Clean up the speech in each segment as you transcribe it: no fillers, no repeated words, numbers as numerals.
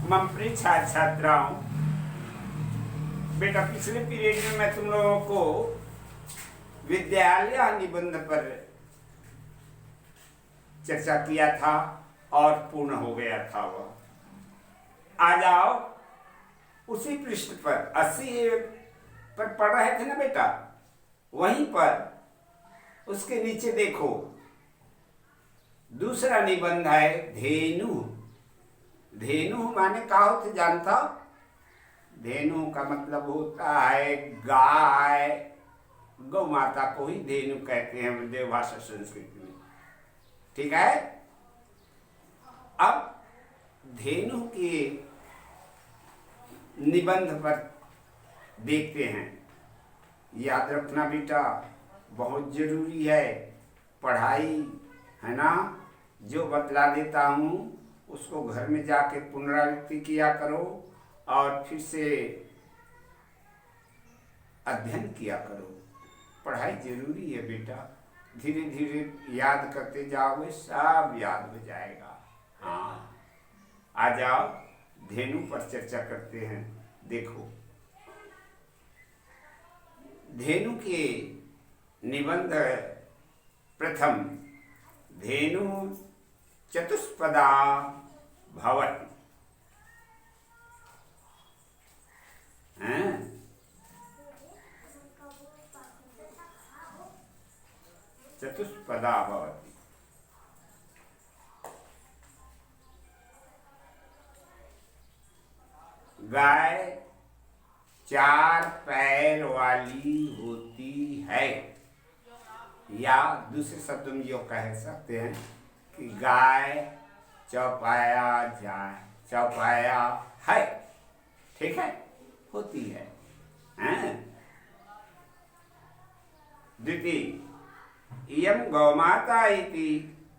मम प्रिय छात्र छात्राओं, बेटा पिछले पीरियड में मैं तुम लोगों को विद्यालय निबंध पर चर्चा किया था और पूर्ण हो गया था वह। आ जाओ उसी पृष्ठ पर 80 पर पढ़ रहे थे ना बेटा, वहीं पर उसके नीचे देखो दूसरा निबंध है धेनु। धेनु माने का होते जानता हो? धेनु का मतलब होता है गाय, गौ माता को ही धेनु कहते हैं देवभाषा संस्कृति में। ठीक है। अब धेनु के निबंध पर देखते हैं। याद रखना बेटा, बहुत जरूरी है पढ़ाई, है ना। जो बतला देता हूँ उसको घर में जाके पुनरावृत्ति किया करो और फिर से अध्ययन किया करो। पढ़ाई जरूरी है बेटा, धीरे धीरे याद करते जाओगे सब याद हो जाएगा। हाँ, आ जाओ धेनु पर चर्चा करते हैं। देखो धेनु के निबंध प्रथम, धेनु चतुष्पदा भवति। चतुष्पदा भवति। गाय 4 पैर वाली होती है, या दूसरे शब्द में यो कह सकते हैं कि गाय चौपाया जाए, चौपाया है। ठीक है, होती है। द्वितीय, इयं गौमाता इति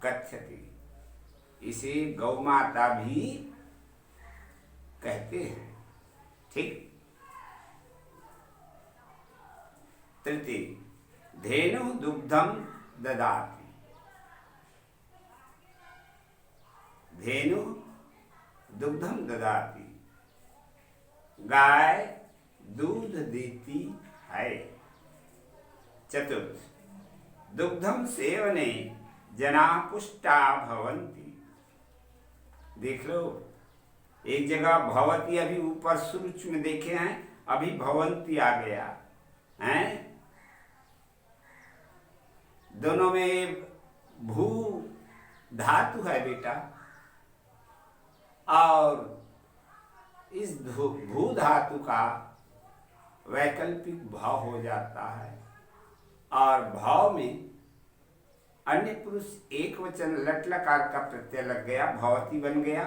कथ्यते। इसे गौमाता भी कहते हैं। ठीक। तृतीय, धेनु दुग्धम ददाति। धेनु दुग्धम ददाति, गाय दूध देती है। चतुर्थ, दुग्धम सेवने जना पुष्टा भवन्ति। देख लो, एक जगह भवती अभी ऊपर सूक्ष्म में देखे हैं, अभी भवंती आ गया है। दोनों में भू धातु है बेटा, और इस भू धातु का वैकल्पिक भाव हो जाता है, और भाव में अन्य पुरुष एक वचन लट लकार का प्रत्यय लग गया, भवती बन गया,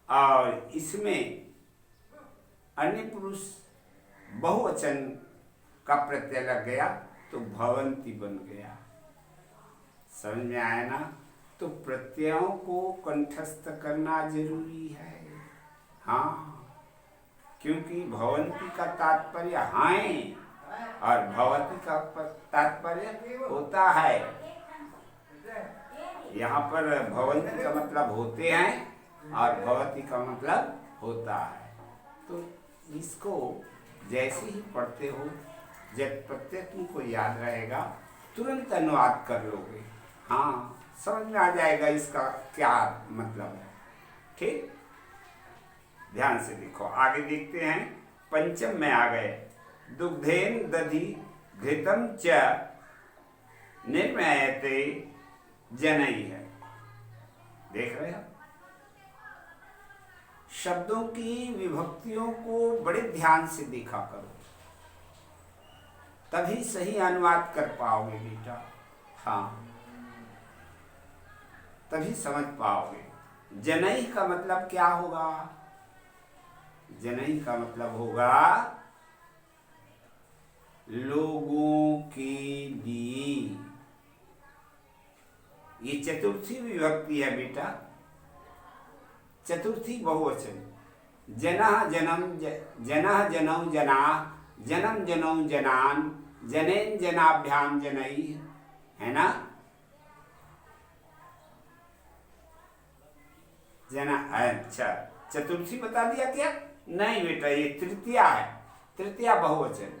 और इसमें अन्य पुरुष बहुवचन का प्रत्यय लग गया तो भवंती बन गया। समझ में आया ना। तो प्रत्ययों को कंठस्थ करना जरूरी है। हाँ, क्योंकि भवंती का तात्पर्य हाय और भवती का तात्पर्य होता है। यहाँ पर भवंती का मतलब होते हैं और भवती का मतलब होता है। तो इसको जैसे ही पढ़ते हो, जब प्रत्यय तुमको याद रहेगा तुरंत अनुवाद कर लोगे। हाँ, समझ में आ जाएगा इसका क्या मतलब है। ठीक, ध्यान से देखो, आगे देखते हैं। पंचम में आ गए, दुग्धेन दधि घृतम च निर्मयते जनई है। देख रहे हो, शब्दों की विभक्तियों को बड़े ध्यान से देखा करो, तभी सही अनुवाद कर पाओगे बेटा। हाँ, तभी समझ पाओगे। जनई का मतलब क्या होगा? जनई का मतलब होगा लोगों के लिए। ये चतुर्थी विभक्ति है बेटा, चतुर्थी बहुवचन। जनः जनम जनः जनौ जना, जनम जनौ जनान, जनेन जनाभ्याम जनई, है ना। जना, अच्छा चतुर्थी बता दिया क्या? नहीं बेटा, ये तृतीया है। तृतीया बहुवचन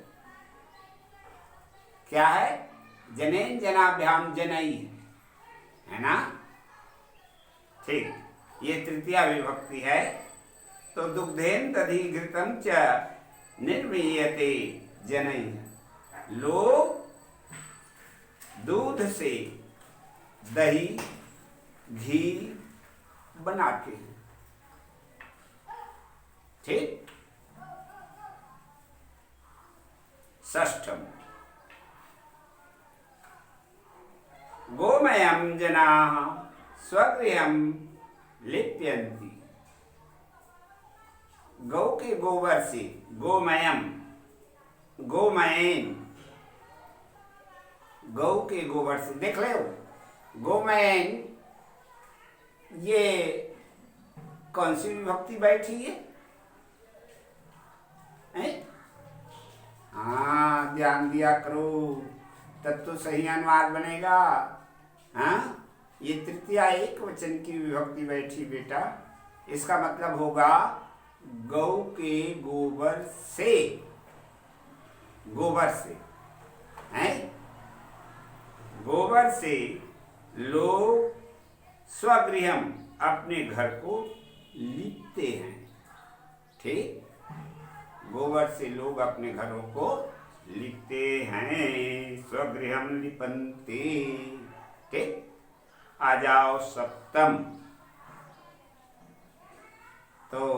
क्या है? जनेन जनाभ्याम जनई है ना। ठीक, ये तृतीया विभक्ति है। तो दुग्धेन दधि घृतम च निर्मीयते जनई। लोग दूध से दही घी बनाते हैं। ठीक। षष्ठम, गोमयम जनाः स्वगृहं लिप्यन्ति। गौ के गोबर से, गोमयम, गोमयन, गौ के गोबर से, देख ले गोमयन, ये कौन सी विभक्ति बैठी है? हाँ, ध्यान दिया करो, तब तो सही अनुवाद बनेगा। हाँ, ये तृतीया एक वचन की विभक्ति बैठी बेटा। इसका मतलब होगा गौ के गोबर से, गोबर से हैं, गोबर से लोग स्वगृहम, अपने घर को लिपते हैं। ठीक, गोबर से लोग अपने घरों को लिपते हैं, स्वगृहम लिपन्ते। ठीक, आ जाओ सप्तम। तो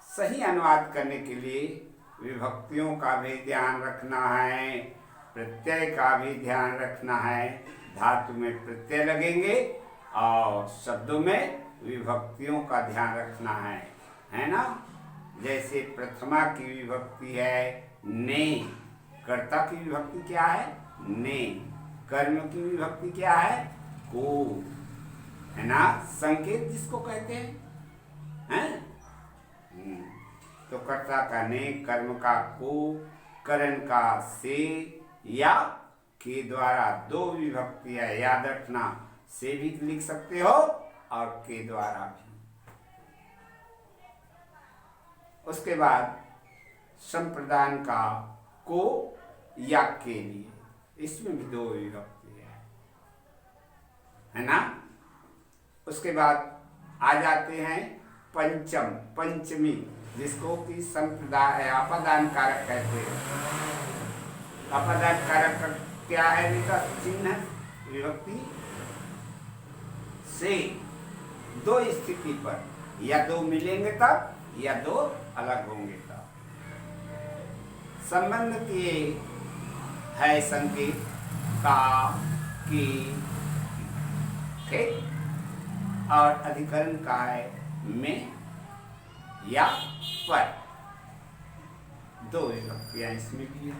सही अनुवाद करने के लिए विभक्तियों का भी ध्यान रखना है, प्रत्यय का भी ध्यान रखना है। धातु में प्रत्यय लगेंगे और शब्दों में विभक्तियों का ध्यान रखना है ना। जैसे प्रथमा की विभक्ति है ने, कर्ता की विभक्ति क्या है? ने। कर्म की विभक्ति क्या है? को, है ना। संकेत जिसको कहते हैं? तो कर्ता का ने, कर्म का को, करण का से या के द्वारा दो विभक्तियां याद रखना। से भी लिख सकते हो और के द्वारा भी। उसके बाद संप्रदान का को या के लिए, इसमें भी दो विभक्ति है ना। उसके बाद आ जाते हैं पंचम, पंचमी, जिसको कि संप्रदाय अपादान कारक कहते हैं। अपादान कारक का क्या है बेटा? चिन्ह विभक्ति से दो स्थिति पर, या दो मिलेंगे तब या दो अलग होंगे तब। संबंध के है संकेत का, की, ठीक, और अधिकरण का है में या पर। दो विभक्तियां इसमें भी है।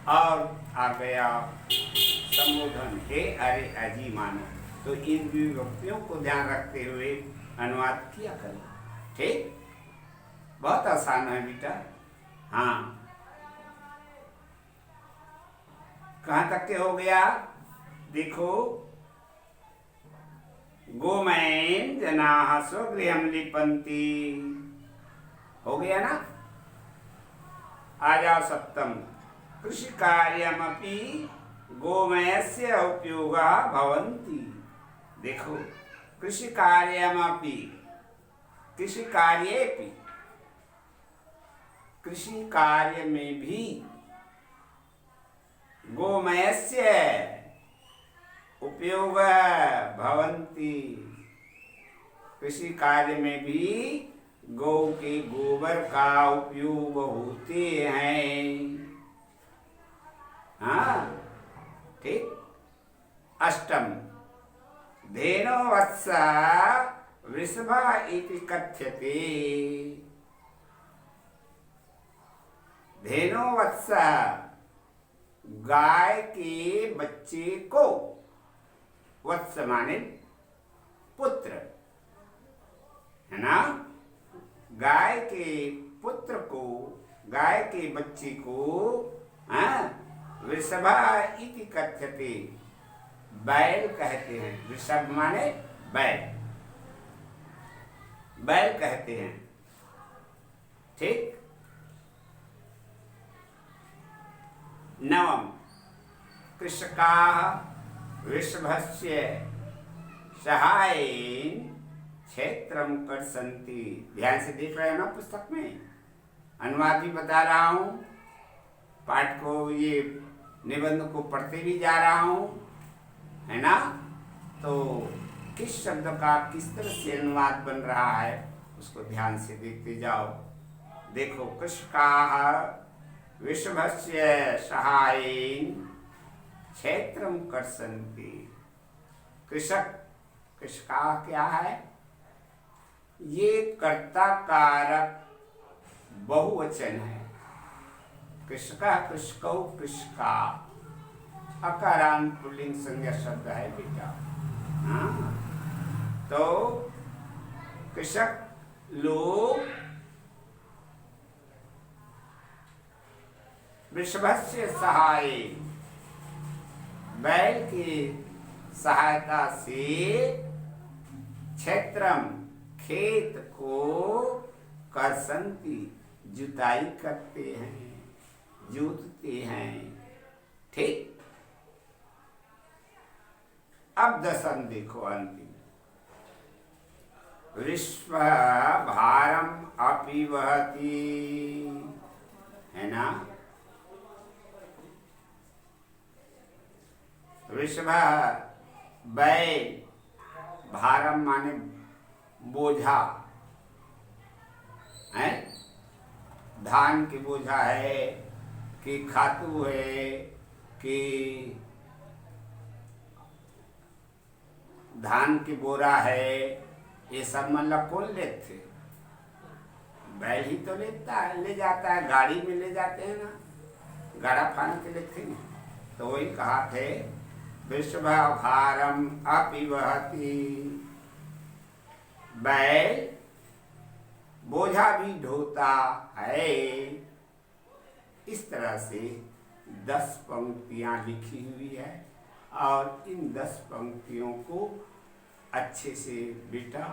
और आ गया संबोधन, हे अरे अजी मानो। तो इन विभक्तियों को ध्यान रखते हुए अनुवाद किया करें। ठीक, बहुत आसान है बेटा। हाँ, कहाँ तक के हो गया? देखो, गोमयेन जनाः स्वगृहं लिपन्ति, हो गया ना। आ जाओ सप्तम, कृषि कार्यमपि गोमयस्य उपयोगः भवन्ति। देखो, कृषि कार्यमपि, कृषि कार्येपि, कृषि कार्य में भी गोमयस्य उपयोग भवन्ति, कृषि कार्य में भी गौ के गोबर का उपयोग होते हैं। हाँ, ठीक। अष्टम, धेनो वत्स वृषभा इति कथ्यते। धेनो वत्स, गाय के बच्चे को, वत्स माने पुत्र, है ना। गाय के पुत्र को, गाय के बच्चे को वृषभा इति कथ्यते, बैल कहते हैं। वृषभ माने बैल। बैल कहते हैं। ठीक। नवम, कृषकाः वृषभस्य सहायेन क्षेत्रम कर्षन्ति। ध्यान से देख रहे हो ना, पुस्तक में अनुवाद भी बता रहा हूँ, पाठ को, ये निबंध को पढ़ते भी जा रहा हूँ, है ना। तो किस शब्द का किस तरह से अनुवाद बन रहा है उसको ध्यान से देखते जाओ। देखो, कृषकाः वृषभस्य सहायेन क्षेत्रम कर्षन्ति। कृषक, कृषकाः क्या है? ये कर्ता कारक बहुवचन है। कृषका, कृषकौ, कृषका अकारांत पुल्लिंग संज्ञा शब्द है बेटा। हाँ, तो कृषक लोग वृषभस्य सहाय, बैल की सहायता से क्षेत्रम, खेत को, कर्षन्ति, जुताई करते हैं, जोतते हैं। ठीक। अब दसम देखो, अंतिम, वृषभ भारम अपि वहति, है ना। वृषभ, बैल, भारम माने बोझा है, धान की बोझा है कि खातू है कि धान की बोरा है, ये सब मतलब कौन लेते? बैल ही तो लेता है, ले जाता है, गाड़ी में ले जाते हैं ना, गाड़ा फान के लेते हैं। तो वही कहा थे, वृषभ भारम अपि वहति, बैल बोझा भी ढोता है। इस तरह से 10 पंक्तियां लिखी हुई है और इन 10 पंक्तियों को अच्छे से बेटा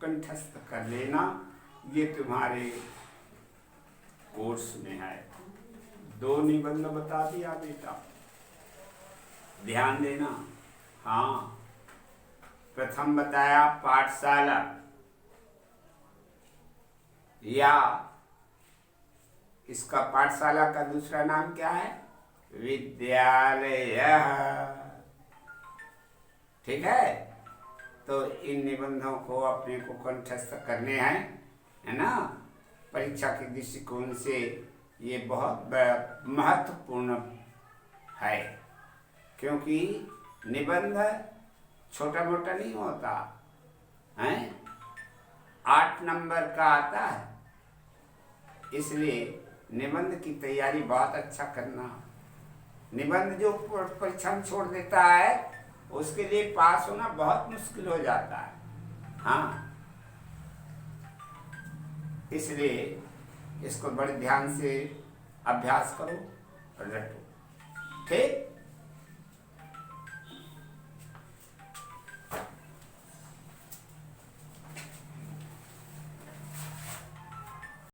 कंठस्थ कर लेना। ये तुम्हारे कोर्स में है। 2 निबंध बता दिया बेटा, ध्यान देना। हाँ, प्रथम बताया पाठशाला, या इसका पाठशाला का दूसरा नाम क्या है? विद्यालय। ठीक है। तो इन निबंधों को अपने को कंठस्थ करने हैं, है ना। परीक्षा के दृष्टिकोण से ये बहुत महत्वपूर्ण है, क्योंकि निबंध छोटा मोटा नहीं होता है, 8 नंबर का आता है। इसलिए निबंध की तैयारी बहुत अच्छा करना। निबंध जो परीक्षा में छोड़ देता है उसके लिए पास होना बहुत मुश्किल हो जाता है। हाँ, इसलिए इसको बड़े ध्यान से अभ्यास करो और रटो। ठीक।